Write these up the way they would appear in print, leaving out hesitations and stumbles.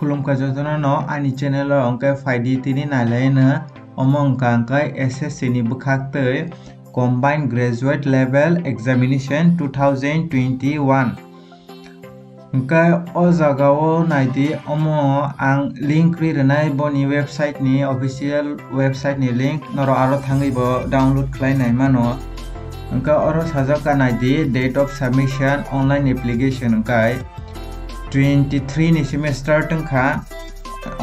Khulumkha jotona no ani channel o angkai faidi tini nalaina omong angkai SSC ni bukhak tei Combined Graduate Level Examination 2021 angkai o jagao naidi omo ang link rirnai boni website ni official website ni link noro aro thangi bo download khlainai mano angkai oro sajaka naidi date of submission online application angkai 23 ni semester Twngkhai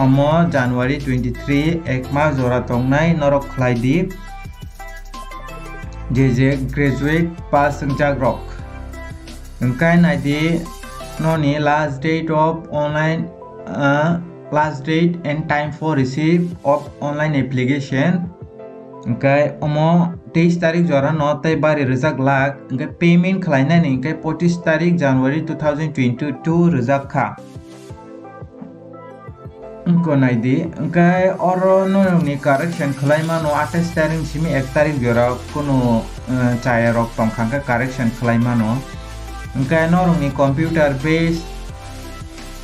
omo January 23 ekma jora tongnai Norok khlaidi je graduate pass jagrok angkai naidi noni last date of online last date and time for receipt of online application angkai omo 23 tarik jora no tai bari rijak lak angkai payment khlainani angkai 25 tarik January 2022 rijak kha angko naidi angkai oro no ni correction Khwlaimano 28 tarik simi 1 tarik jora kono chaya rok tongkhang correction Khwlaimano angkai norong ni computer based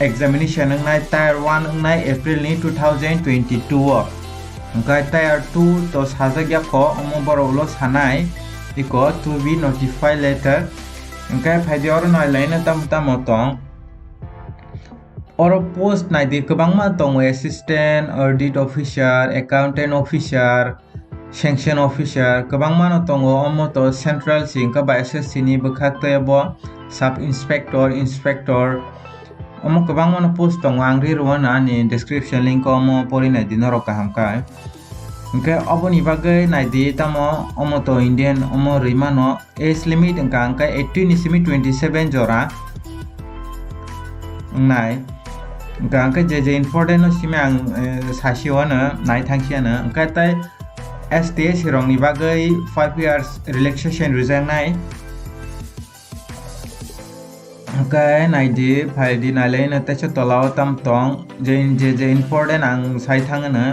examination ngai tier 1 ngai April ni 2022 angkai tier 2 to sajagya ko omo boro ulo sanai iko to be notified later angkai phaidi oro noi laina tam motong oro post naidi kwbangma tongo assistant audit officer accountant officer sanction officer kwbangma no tongo omo to central singka ba SSC ni bukhak tei bo sub inspector inspector omo kwbangma no post tongo ang rirwana ni description link omo pori naidi Norok kahamkai angkai oboni bagai naidi tamo omo to Indian omo rimano age limit angkai 18 ni simi 27 jora nai angkai je important no simi ang sasiwana nai thangsiana angkai tai STS rong ni bagai 5 years relaxation rejangnai angkai naidi phaidi nalaina tacho tolao tam tong je important ang sai thangana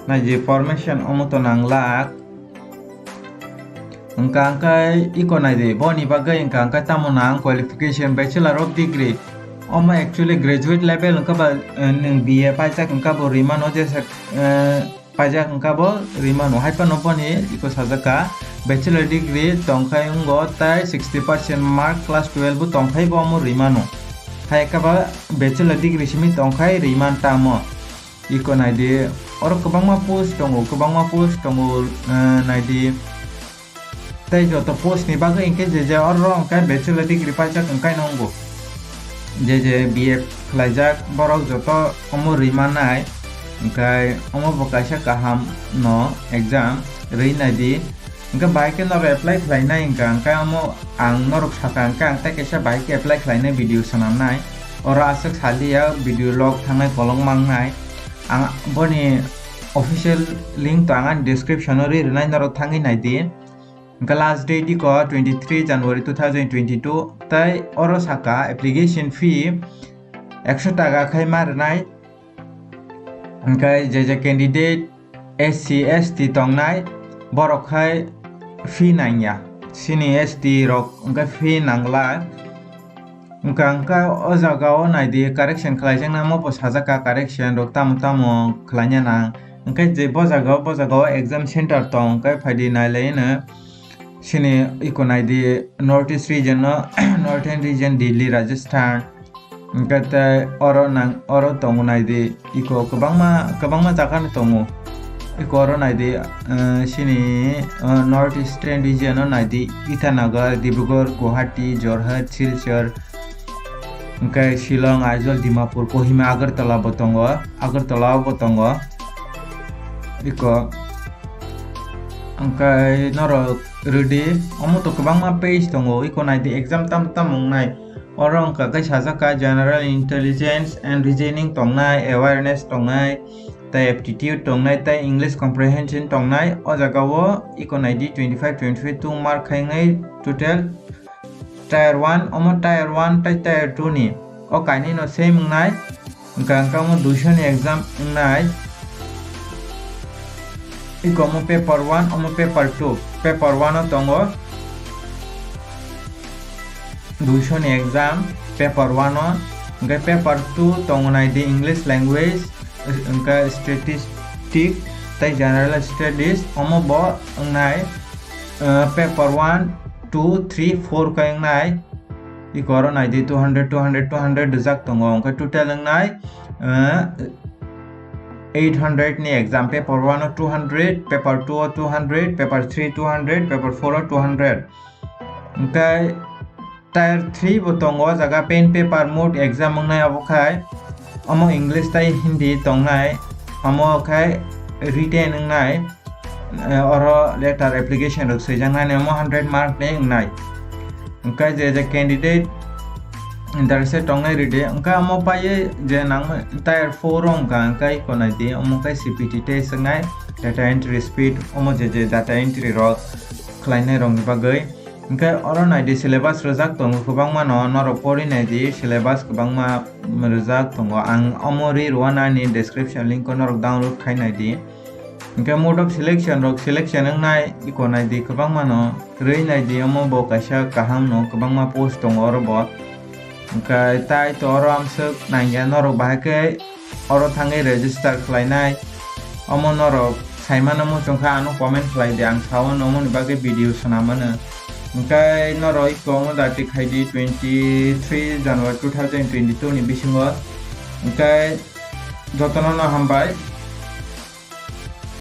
naidi formation omo to nanglak angkai iko naidi boni bagai angkai tamo nang qualification bachelor of degree omo actually graduate level angka ba BA pajak angka bo rimano je pajak angka bo rimano haipa no boni iko sajaka bachelor degree Twngkhai ungo tai 60% mark class 12 bu Twngkhai bo omo rimano hai ka ba bachelor degree simi Twngkhai riman tamo iko naidi oro kwbangma post tongo naidi tai joto post ni bagai ingke je oro angkai bachelor degree pajak angkai nongo je BA khlaijak borok joto omo rimanai angkai omo bo kaisa kaham no exam rei naidi angka bike nor apply khlainai angkai omo ang Norok saka angkai angtai kaisa bike apply khlainai video sanamnai ora asak salia video log thangnai kolong mangnai ang boni official link to angan description ori rinai Norok thangi naidi angka last date iko 23 January 2022 tai oro saka application fee 100 taka khai marnai angkai je candidate SC ST tongnai borok khai fee nangya sini ST rok angkai fee nangla angkai o jagao naidi correction khlaijang na mo po sajaka correction rok tamo khlanya nang angkai je bo jagao exam center tong angkai phaidi nailaina sini iko naidi northeast region no northern region Delhi Rajasthan angkai tai oro tongo naidi iko kwbangma jaga tongo iko oro naidi sini northeastern region no naidi Itanagar Dibrugarh Guwahati Jorhat Silchar angkai Shillong Aizawl Dimapur Kohima Agartala bo tongo iko angkai Norok rudi omo to kwbangma page tongo iko naidi exam tam mongnai oro angka kai sajaka general intelligence and reasoning tongnai awareness tongnai tai aptitude tongnai tai English comprehension tongnai o jagao iko naidi 25 2 mark khaingai total tier 1 omo tier 1 tai tier 2 ni o kaini no same mongnai angka mo 200 ni exam ngai iko mo paper 1 omo paper 2 paper 1 tongo 200 ni exam paper 1 Angkai paper 2 tongonai di English language angkai statistic tai general studies omo bo angnai paper 1 2 3 4 kai angnai ikoro nai di 200 200 200 dujak tongo angkai total angnai 800 ni exam paper 1 o 200 paper 2 o 200 paper 3 200 paper 4 o 200 angkai tier 3 bo tongo jaga pen paper mode exam angnai abokai omo English tai Hindi tongnai omo kai written angnai oro letter application rok saijaknai omo 100 mark ni angnai angkai je candidate interested tongnai ride angkai omo paye je nang tier 4 ongka angkai konai di omo kai CPT test angnai data entry speed omo je data entry rok khlainai rok ni bagui angkai oro nai di syllabus rojak tongo kwbangma no norok pori nai di syllabus kwbangma rojak tongo ang omo ri rwana ni description link ko norok download khainai di angkai mode of selection rok selection angnai iko nai di kwbangma no rei nai di omo bo kaisa kaham no kwbangma post tongo oro bo angkai tai to oro amsuk naingya norok bahai oro thangai register khlainai omo norok saimano mo chongkha ano comment khlai di ang sawo no mo ni bagui video sanamano angkai norok iko mo dati khaidi 23 January 2022 ni bisingo angkai jotono no Hambai